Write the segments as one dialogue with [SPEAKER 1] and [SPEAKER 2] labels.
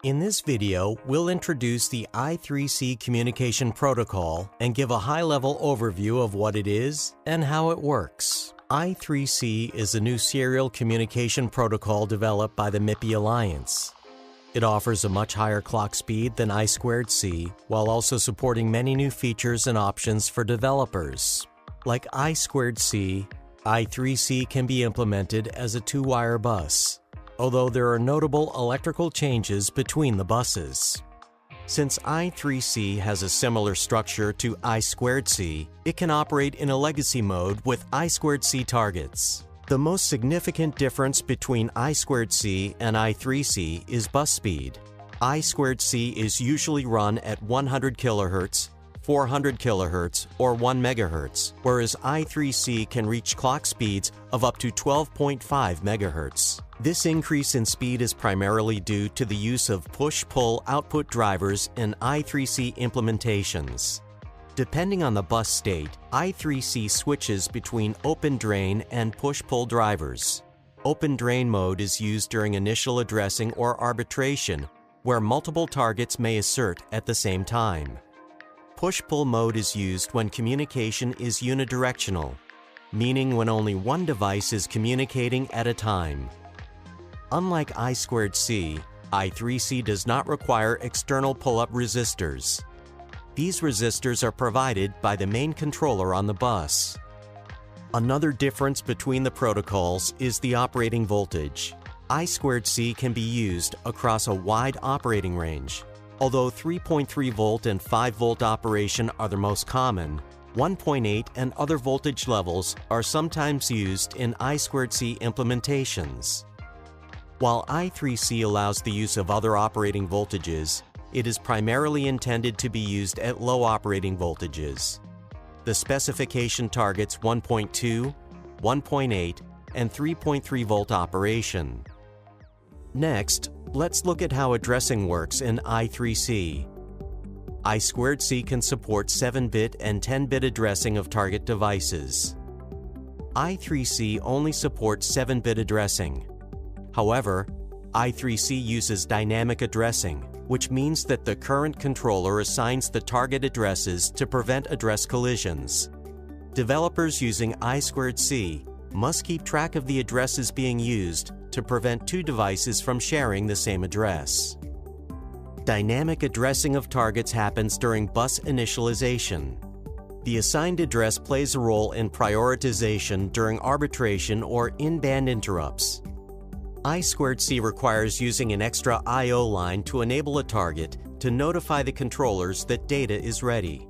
[SPEAKER 1] In this video, we'll introduce the I3C communication protocol and give a high-level overview of what it is and how it works. I3C is a new serial communication protocol developed by the MIPI Alliance. It offers a much higher clock speed than I2C, while also supporting many new features and options for developers. Like I2C, I3C can be implemented as a two-wire bus, although there are notable electrical changes between the buses. Since I3C has a similar structure to I2C, it can operate in a legacy mode with I2C targets. The most significant difference between I2C and I3C is bus speed. I2C is usually run at 100 kHz, 400 kHz, or 1 MHz, whereas I3C can reach clock speeds of up to 12.5 MHz. This increase in speed is primarily due to the use of push-pull output drivers in I3C implementations. Depending on the bus state, I3C switches between open drain and push-pull drivers. Open drain mode is used during initial addressing or arbitration, where multiple targets may assert at the same time. Push-pull mode is used when communication is unidirectional, meaning when only one device is communicating at a time. Unlike I2C, I3C does not require external pull-up resistors. These resistors are provided by the main controller on the bus. Another difference between the protocols is the operating voltage. I2C can be used across a wide operating range. Although 3.3 volt and 5 volt operation are the most common, 1.8 and other voltage levels are sometimes used in I2C implementations. While I3C allows the use of other operating voltages, it is primarily intended to be used at low operating voltages. The specification targets 1.2, 1.8, and 3.3 volt operation. Next, let's look at how addressing works in I3C. I2C can support 7-bit and 10-bit addressing of target devices. I3C only supports 7-bit addressing. However, I3C uses dynamic addressing, which means that the current controller assigns the target addresses to prevent address collisions. Developers using I2C must keep track of the addresses being used to prevent two devices from sharing the same address. Dynamic addressing of targets happens during bus initialization. The assigned address plays a role in prioritization during arbitration or in-band interrupts. I2C requires using an extra I/O line to enable a target to notify the controllers that data is ready.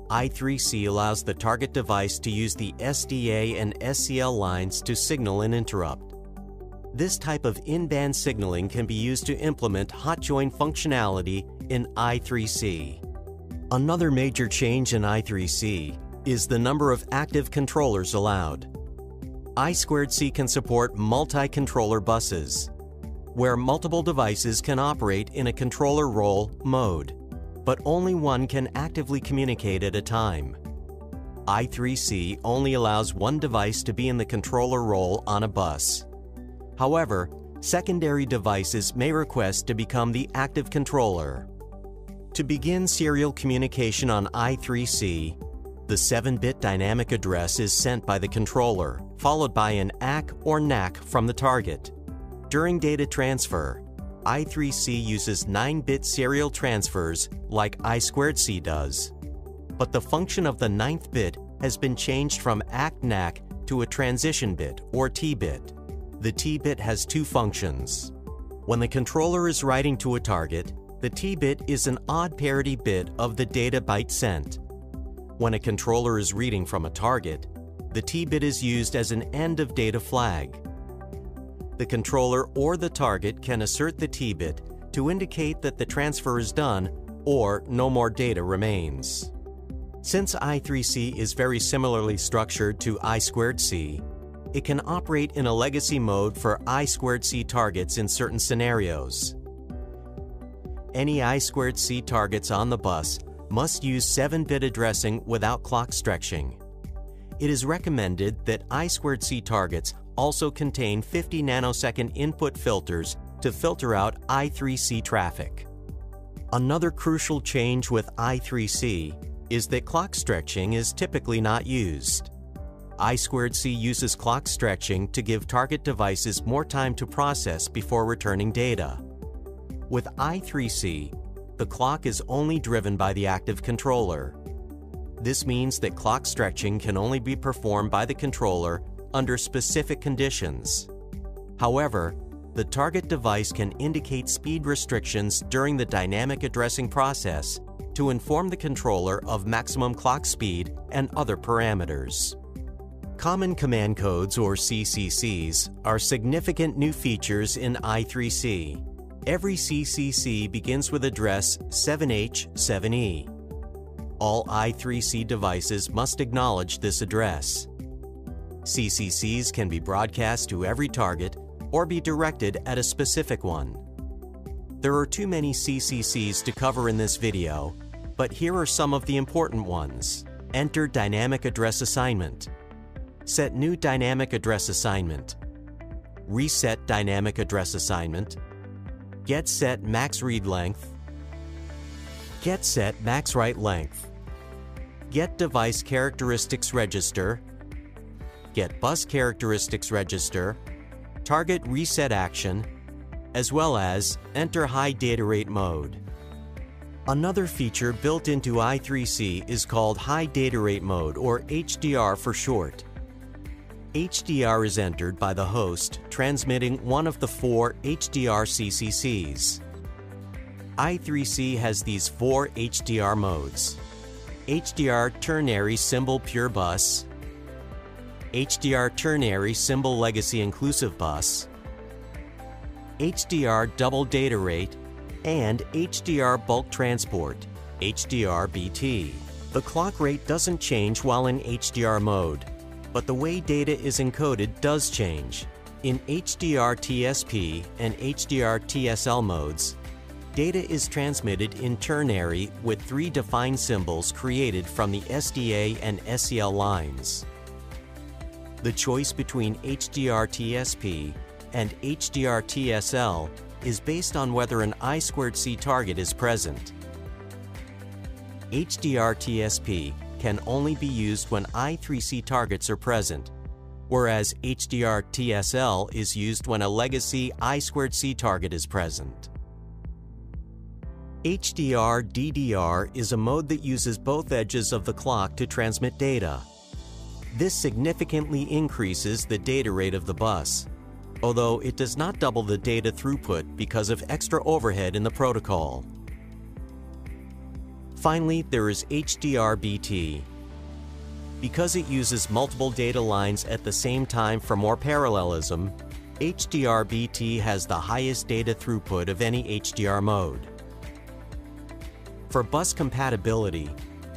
[SPEAKER 1] I3C allows the target device to use the SDA and SCL lines to signal an interrupt. This type of in-band signaling can be used to implement hot join functionality in I3C. Another major change in I3C is the number of active controllers allowed. I2C can support multi-controller buses, where multiple devices can operate in a controller role mode, but only one can actively communicate at a time. I3C only allows one device to be in the controller role on a bus. However, secondary devices may request to become the active controller. To begin serial communication on I3C, the 7-bit dynamic address is sent by the controller, followed by an ACK or NACK from the target. During data transfer, I3C uses 9-bit serial transfers like I2C does. But the function of the 9th bit has been changed from ACK-NACK to a transition bit or T-bit. The T-bit has two functions. When the controller is writing to a target, the T-bit is an odd parity bit of the data byte sent. When a controller is reading from a target, the T-bit is used as an end-of-data flag. The controller or the target can assert the T-bit to indicate that the transfer is done or no more data remains. Since I3C is very similarly structured to I2C, it can operate in a legacy mode for I2C targets in certain scenarios. Any I2C targets on the bus must use 7-bit addressing without clock stretching. It is recommended that I2C targets also contain 50 nanosecond input filters to filter out I3C traffic. Another crucial change with I3C is that clock stretching is typically not used. I2C uses clock stretching to give target devices more time to process before returning data. With I3C, the clock is only driven by the active controller. This means that clock stretching can only be performed by the controller under specific conditions. However, the target device can indicate speed restrictions during the dynamic addressing process to inform the controller of maximum clock speed and other parameters. Common Command Codes, or CCCs, are significant new features in I3C. Every CCC begins with address 7H7E. All I3C devices must acknowledge this address. CCCs can be broadcast to every target or be directed at a specific one. There are too many CCCs to cover in this video, but here are some of the important ones. Enter dynamic address assignment. Set new dynamic address assignment. Reset dynamic address assignment. Get set max read length. Get set max write length. Get device characteristics register. Get bus characteristics register. Target reset action, as well as enter high data rate mode. Another feature built into I3C is called high data rate mode, or HDR for short. HDR is entered by the host transmitting one of the 4 HDR CCCs. I3C has these 4 HDR modes: HDR ternary symbol pure bus, HDR ternary symbol legacy inclusive bus, HDR double data rate, and HDR bulk transport, HDR-BT. The clock rate doesn't change while in HDR mode, but the way data is encoded does change. In HDR-TSP and HDR-TSL modes, data is transmitted in ternary with 3 defined symbols created from the SDA and SCL lines. The choice between HDR-TSP and HDR-TSL is based on whether an I2C target is present. HDR-TSP can only be used when I3C targets are present, whereas HDR-TSL is used when a legacy I2C target is present. HDR-DDR is a mode that uses both edges of the clock to transmit data. This significantly increases the data rate of the bus, although it does not double the data throughput because of extra overhead in the protocol. Finally, there is HDR-BT. Because it uses multiple data lines at the same time for more parallelism, HDR-BT has the highest data throughput of any HDR mode. For bus compatibility,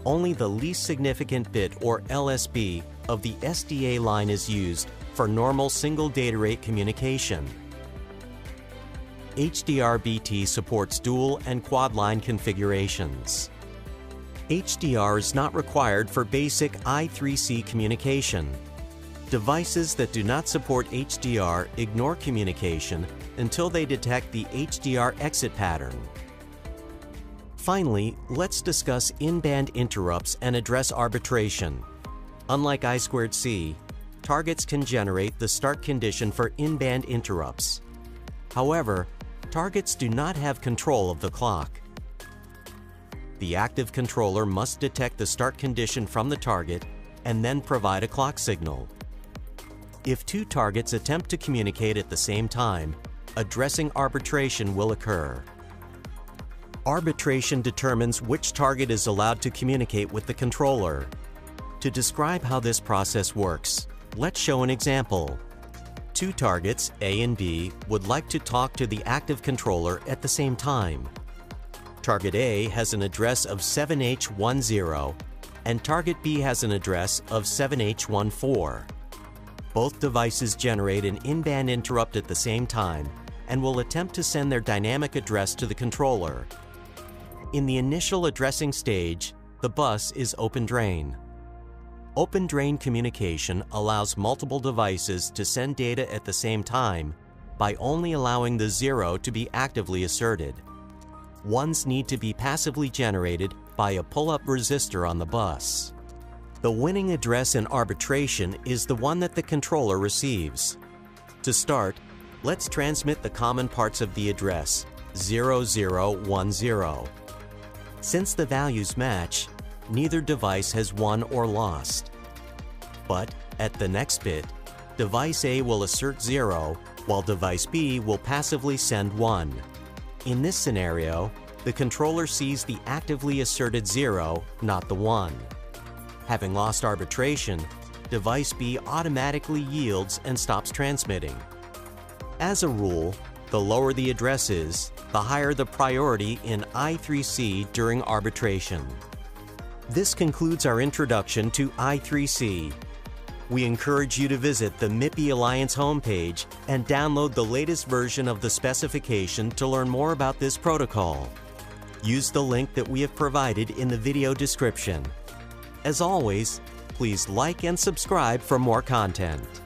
[SPEAKER 1] only the least significant bit, or LSB, of the SDA line is used for normal single data rate communication. HDR-BT supports dual and quad line configurations. HDR is not required for basic I3C communication. Devices that do not support HDR ignore communication until they detect the HDR exit pattern. Finally, let's discuss in-band interrupts and address arbitration. Unlike I2C, targets can generate the start condition for in-band interrupts. However, targets do not have control of the clock. The active controller must detect the start condition from the target and then provide a clock signal. If 2 targets attempt to communicate at the same time, addressing arbitration will occur. Arbitration determines which target is allowed to communicate with the controller. To describe how this process works, let's show an example. 2 targets, A and B, would like to talk to the active controller at the same time. Target A has an address of 7H10 and target B has an address of 7H14. Both devices generate an in-band interrupt at the same time and will attempt to send their dynamic address to the controller. In the initial addressing stage, the bus is open drain. Open drain communication allows multiple devices to send data at the same time by only allowing the 0 to be actively asserted. 1s need to be passively generated by a pull-up resistor on the bus. The winning address in arbitration is the one that the controller receives. To start, let's transmit the common parts of the address, 0010. Since the values match, neither device has won or lost. But at the next bit, device A will assert 0, while device B will passively send 1. In this scenario, the controller sees the actively asserted 0, not the 1. Having lost arbitration, device B automatically yields and stops transmitting. As a rule, the lower the address is, the higher the priority in I3C during arbitration. This concludes our introduction to I3C. We encourage you to visit the MIPI Alliance homepage and download the latest version of the specification to learn more about this protocol. Use the link that we have provided in the video description. As always, please like and subscribe for more content.